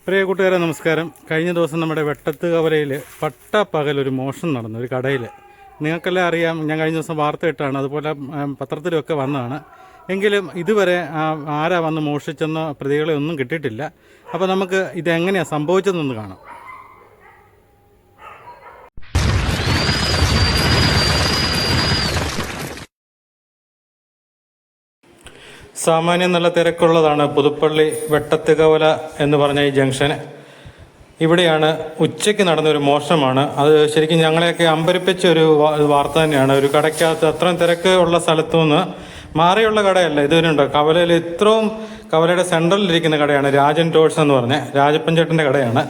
പ്രിയ കൂട്ടുകാരെ നമസ്കാരം. കഴിഞ്ഞ ദിവസം നമ്മുടെ വെട്ടത്ത് കവലയിൽ പട്ടാപ്പകലൊരു മോഷണം നടന്നു ഒരു കടയിൽ. നിങ്ങൾക്കെല്ലാം അറിയാം, ഞാൻ കഴിഞ്ഞ ദിവസം വാർത്ത ഇട്ടാണ്, അതുപോലെ പത്രത്തിലൊക്കെ വന്നതാണ്. എങ്കിലും ഇതുവരെ ആരാ വന്ന് മോഷ്ടിച്ചെന്നോ പ്രതികളെ ഒന്നും കിട്ടിയിട്ടില്ല. അപ്പോൾ നമുക്ക് ഇതെങ്ങനെയാണ് സംഭവിച്ചതെന്ന് കാണാം. സാമാന്യം നല്ല തിരക്കുള്ളതാണ് പുതുപ്പള്ളി വെട്ടത്ത് കവല എന്ന് പറഞ്ഞ ഈ ജംഗ്ഷൻ. ഇവിടെയാണ് ഉച്ചയ്ക്ക് നടന്നൊരു മോഷണമാണ്. അത് ശരിക്കും ഞങ്ങളെയൊക്കെ അമ്പരിപ്പിച്ച ഒരു വാർത്ത തന്നെയാണ്. ഒരു കടയ്ക്കകത്ത് അത്രയും തിരക്ക് ഉള്ള സ്ഥലത്തു നിന്ന് മാറിയുള്ള കടയല്ല. ഇതിനുണ്ടോ കവലയിൽ ഇത്രയും കവലയുടെ സെൻട്രലിലിരിക്കുന്ന കടയാണ് രാജൻ ടോഴ്സ് എന്ന് പറഞ്ഞ രാജപ്പൻ ചേട്ടൻ്റെ കടയാണ്.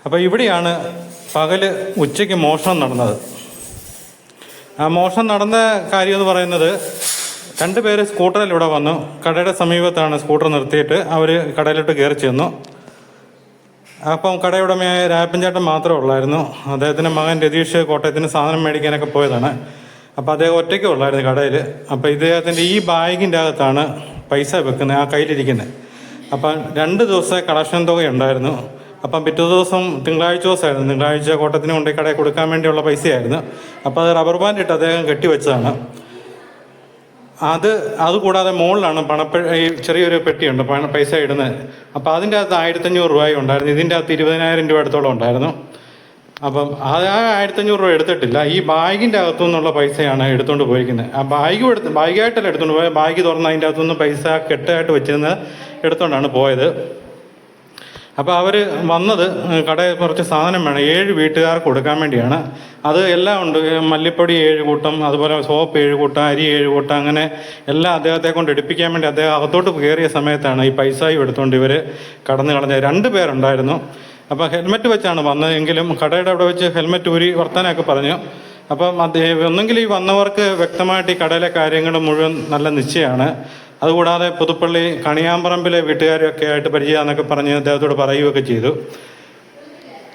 അപ്പോൾ ഇവിടെയാണ് പകല് ഉച്ചയ്ക്ക് മോഷണം നടന്നത്. ആ മോഷണം നടന്ന കാര്യം എന്ന് പറയുന്നത്, രണ്ടുപേര് സ്കൂട്ടറിൽ ഇവിടെ വന്നു. കടയുടെ സമീപത്താണ് സ്കൂട്ടർ നിർത്തിയിട്ട് അവർ കടയിലോട്ട് കയറി ചെന്നു. അപ്പം കടയുടമയായ രാജപ്പൻചേട്ടൻ മാത്രമേ ഉള്ളായിരുന്നു. അദ്ദേഹത്തിൻ്റെ മകൻ രതീഷ് കോട്ടയത്തിന് സാധനം മേടിക്കാനൊക്കെ പോയതാണ്. അപ്പോൾ അദ്ദേഹം ഒറ്റയ്ക്ക് ഉള്ളായിരുന്നു കടയിൽ. അപ്പോൾ ഇദ്ദേഹത്തിൻ്റെ ഈ ബാഗിൻ്റെ അകത്താണ് പൈസ വെക്കുന്നത്, ആ കയ്യിലിരിക്കുന്നത്. അപ്പം 2 ദിവസത്തെ കളക്ഷൻ തുക ഉണ്ടായിരുന്നു. അപ്പം പിറ്റേ ദിവസം തിങ്കളാഴ്ച ദിവസമായിരുന്നു. തിങ്കളാഴ്ച കോട്ടയത്തിന് കൊണ്ടുപോയി കടയിൽ കൊടുക്കാൻ വേണ്ടിയുള്ള പൈസയായിരുന്നു. അപ്പോൾ അത് റബ്ബർ ബാൻഡ് ഇട്ട് അദ്ദേഹം കെട്ടിവെച്ചതാണ്. അതുകൂടാതെ മുകളിലാണ് ഈ ചെറിയൊരു പെട്ടിയുണ്ട് പൈസ ഇടുന്നത്. അപ്പോൾ അതിൻ്റെ അകത്ത് 1500 രൂപ ഉണ്ടായിരുന്നു. ഇതിൻ്റെ അകത്ത് 20,000 രൂപ അടുത്തോളം ഉണ്ടായിരുന്നു. അപ്പം ആ 1500 രൂപ എടുത്തിട്ടില്ല. ഈ ബാഗിൻ്റെ അകത്തു നിന്നുള്ള പൈസയാണ് എടുത്തുകൊണ്ട് പോയിരിക്കുന്നത്. ആ ബാഗായിട്ടല്ല എടുത്തുകൊണ്ട് പോയത്. ബാഗ് തുറന്ന് അതിൻ്റെ അകത്തുനിന്ന് പൈസ കെട്ടായിട്ട് വെച്ചിരുന്നത് എടുത്തുകൊണ്ടാണ് പോയത്. അപ്പോൾ അവർ വന്നത് കടയിൽ കുറച്ച് സാധനം വേണം, 7 വീട്ടുകാർക്ക് കൊടുക്കാൻ വേണ്ടിയാണ്. അത് എല്ലാം ഉണ്ട്. മല്ലിപ്പൊടി 7 കൂട്ടം, അതുപോലെ സോപ്പ് 7 കൂട്ടം, അരി 7 കൂട്ടം, അങ്ങനെ എല്ലാം അദ്ദേഹത്തെ കൊണ്ട് എടുപ്പിക്കാൻ വേണ്ടി അദ്ദേഹം അകത്തോട്ട് കയറിയ സമയത്താണ് ഈ പൈസയും എടുത്തുകൊണ്ട് ഇവർ കടന്നു കളഞ്ഞത്. 2 പേരുണ്ടായിരുന്നു. അപ്പോൾ ഹെൽമെറ്റ് വെച്ചാണ് വന്നതെങ്കിലും കടയുടെ അവിടെ വെച്ച് ഹെൽമെറ്റ് ഊരി വർത്താനമൊക്കെ പറഞ്ഞു. അപ്പം ഒന്നെങ്കിൽ ഈ വന്നവർക്ക് വ്യക്തമായിട്ട് ഈ കടയിലെ കാര്യങ്ങൾ മുഴുവൻ നല്ല നിശ്ചയമാണ്. അതുകൂടാതെ പുതുപ്പള്ളി കണിയാമ്പറമ്പിലെ വീട്ടുകാരൊക്കെ ആയിട്ട് പരിചയമാണെന്നൊക്കെ പറഞ്ഞ് അദ്ദേഹത്തോട് പറയുകയൊക്കെ ചെയ്തു.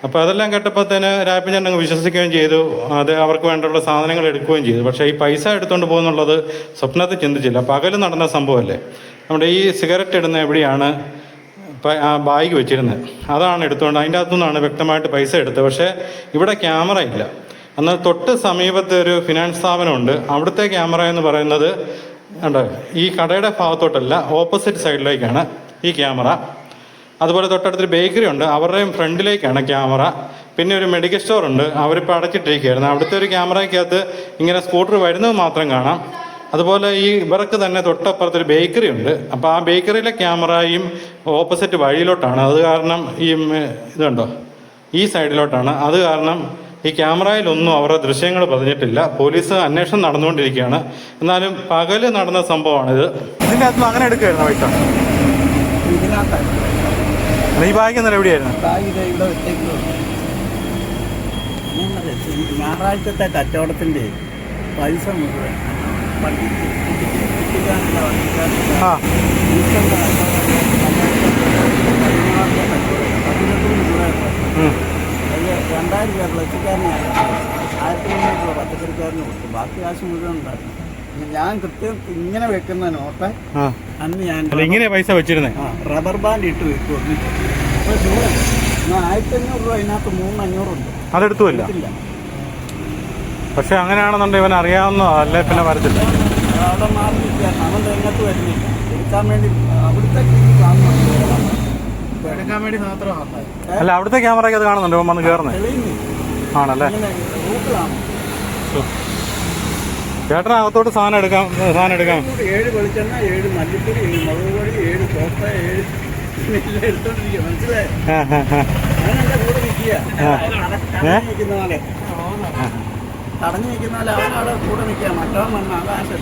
അപ്പോൾ അതെല്ലാം കേട്ടപ്പോഴത്തേന് രാജപ്പൻ അങ്ങ് വിശ്വസിക്കുകയും ചെയ്തു. അത് അവർക്ക് വേണ്ടുള്ള സാധനങ്ങൾ എടുക്കുകയും ചെയ്തു. പക്ഷേ ഈ പൈസ എടുത്തുകൊണ്ട് പോകുന്നുള്ളത് സ്വപ്നത്തിൽ ചിന്തിച്ചില്ല. പകൽ നടന്ന സംഭവമല്ലേ. നമ്മുടെ ഈ സിഗരറ്റ് ഇടുന്ന എവിടെയാണ് ആ ബാഗ് വെച്ചിരുന്നത്, അതാണ് എടുത്തുകൊണ്ട് അതിൻ്റെ അകത്തുനിന്നാണ് വ്യക്തമായിട്ട് പൈസ എടുത്തത്. പക്ഷേ ഇവിടെ ക്യാമറ ഇല്ല. എന്നാൽ തൊട്ട് സമീപത്ത് ഒരു ഫിനാൻസ് സ്ഥാപനമുണ്ട്. അവിടുത്തെ ക്യാമറ എന്ന് പറയുന്നത് ഉണ്ട് ഈ കടയുടെ ഭാഗത്തോട്ടല്ല, ഓപ്പോസിറ്റ് സൈഡിലേക്കാണ് ഈ ക്യാമറ. അതുപോലെ തൊട്ടടുത്തൊരു ബേക്കറി ഉണ്ട്, അവരുടെയും ഫ്രണ്ടിലേക്കാണ് ക്യാമറ. പിന്നെ ഒരു മെഡിക്കൽ സ്റ്റോർ ഉണ്ട്, അവരിപ്പോൾ അടച്ചിട്ടിരിക്കുകയായിരുന്നു. അവിടുത്തെ ഒരു ക്യാമറയ്ക്കകത്ത് ഇങ്ങനെ സ്കൂട്ടർ വരുന്നത് മാത്രം കാണാം. അതുപോലെ ഈ ഇവർക്ക് തന്നെ തൊട്ടപ്പുറത്തൊരു ബേക്കറി ഉണ്ട്. അപ്പോൾ ആ ബേക്കറിയിലെ ക്യാമറയും ഓപ്പോസിറ്റ് വഴിയിലോട്ടാണ്. അത് കാരണം ഈ ഇതുണ്ടോ ഈ സൈഡിലോട്ടാണ്. അത് കാരണം ഈ ക്യാമറയിലൊന്നും അവരുടെ ദൃശ്യങ്ങൾ പതിഞ്ഞിട്ടില്ല. പോലീസ് അന്വേഷണം നടന്നുകൊണ്ടിരിക്കുകയാണ്. എന്നാലും പകല് നടന്ന സംഭവമാണിത്. ഇതിൻ്റെ അകത്ത് അങ്ങനെ എടുക്കുകയായിരുന്നു പൈസ. ഈ ബാഗ് എന്നാലും എവിടെയായിരുന്നു? ഞായറാഴ്ചത്തെ കച്ചവടത്തിൻ്റെ പൈസ മുഴുവൻ ആ 2000 രൂപ പ്ലസ്സുകാരനാണ്, 1300 രൂപ പച്ചക്കറിക്കാരന് കൊടുത്തു. ബാക്കി കാശ് മുഴുവൻ ഉണ്ടായിരുന്നു. ഞാൻ കൃത്യം ഇങ്ങനെ വെക്കുന്ന നോട്ട് അന്ന് ഞാൻ ഇങ്ങനെ പൈസ വെച്ചിരുന്നേ റബ്ബർ ബാൻഡ് ഇട്ട് വെക്കും. അപ്പോൾ 1500 രൂപ അതിനകത്ത് 3,500 ഉണ്ട്. അതെടുത്തുമില്ല. പക്ഷെ അങ്ങനെയാണെന്നുണ്ടെങ്കിൽ ഇവൻ അറിയാവുന്ന അല്ലേ, പിന്നെ വരത്തില്ല. അവിടെ മാറി നിൽക്കുകയാണ്. അവൻ രംഗത്ത് വരുന്നില്ല. എടുക്കാൻ വേണ്ടി അവിടുത്തെ എടുക്കാൻ വേണ്ടി മാത്രമാണ്. അല്ല, അവിടുത്തെ ക്യാമറയ്ക്ക് അത് കാണുന്നുണ്ട്. ഇവൻ വന്ന് കയറുന്നത് ആണല്ലേ. ചേട്ടൻ അകത്തോട്ട് സാധനം എടുക്കാം. 7 വെളിച്ചെണ്ണ, 7 മല്ലിപ്പൊടി, 7 മുളക് പൊടി, 7 കോപ്പ, 7 എടുത്തോണ്ടിരിക്കുക. മനസ്സിലായി? ഞാൻ എൻ്റെ കൂടെ നിൽക്കുക. നിൽക്കുന്ന പോലെ തടഞ്ഞു നിൽക്കുന്ന പോലെ അവനവിടെ കൂടെ നിൽക്കുക. മറ്റവൻ വന്ന ആകാശം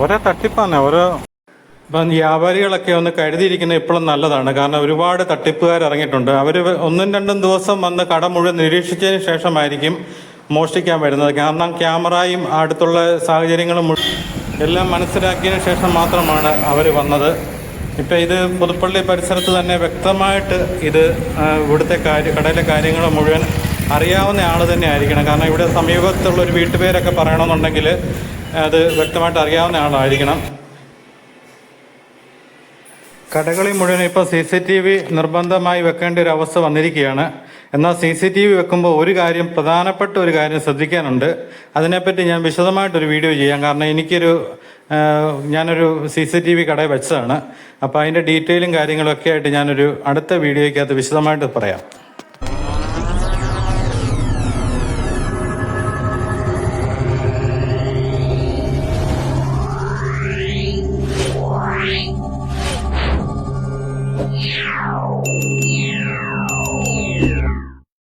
ഓരോ തട്ടിപ്പാണ് ഓരോ. ഇപ്പം വ്യാപാരികളൊക്കെ ഒന്ന് കരുതിയിരിക്കുന്നത് ഇപ്പോഴും നല്ലതാണ്. കാരണം ഒരുപാട് തട്ടിപ്പുകാർ ഇറങ്ങിയിട്ടുണ്ട്. അവർ 1-2 ദിവസം വന്ന് കട മുഴുവൻ നിരീക്ഷിച്ചതിന് ശേഷമായിരിക്കും മോഷ്ടിക്കാൻ വരുന്നത്. കാരണം ക്യാമറയും അടുത്തുള്ള സാഹചര്യങ്ങളും എല്ലാം മനസ്സിലാക്കിയതിന് ശേഷം മാത്രമാണ് അവർ വന്നത്. ഇപ്പം ഇത് പുതുപ്പള്ളി പരിസരത്ത് തന്നെ വ്യക്തമായിട്ട് ഇത് ഇവിടുത്തെ കടയിലെ കാര്യങ്ങൾ മുഴുവൻ അറിയാവുന്ന ആൾ തന്നെ ആയിരിക്കണം. കാരണം ഇവിടെ സമീപത്തുള്ളൊരു വീട്ടുപേരൊക്കെ പറയണമെന്നുണ്ടെങ്കിൽ അത് വ്യക്തമായിട്ട് അറിയാവുന്ന ആളായിരിക്കണം. കടകളിൽ മുഴുവൻ ഇപ്പോൾ CCTV നിർബന്ധമായി വെക്കേണ്ട ഒരു അവസ്ഥ വന്നിരിക്കുകയാണ്. എന്നാൽ CCTV വെക്കുമ്പോൾ പ്രധാനപ്പെട്ട ഒരു കാര്യം ശ്രദ്ധിക്കാനുണ്ട്. അതിനെപ്പറ്റി ഞാൻ വിശദമായിട്ടൊരു വീഡിയോ ചെയ്യാം. കാരണം ഞാനൊരു CCTV കടയിൽ വെച്ചതാണ്. അപ്പോൾ അതിൻ്റെ ഡീറ്റെയിലും കാര്യങ്ങളൊക്കെ ആയിട്ട് ഞാനൊരു അടുത്ത വീഡിയോയ്ക്കകത്ത് വിശദമായിട്ട് പറയാം.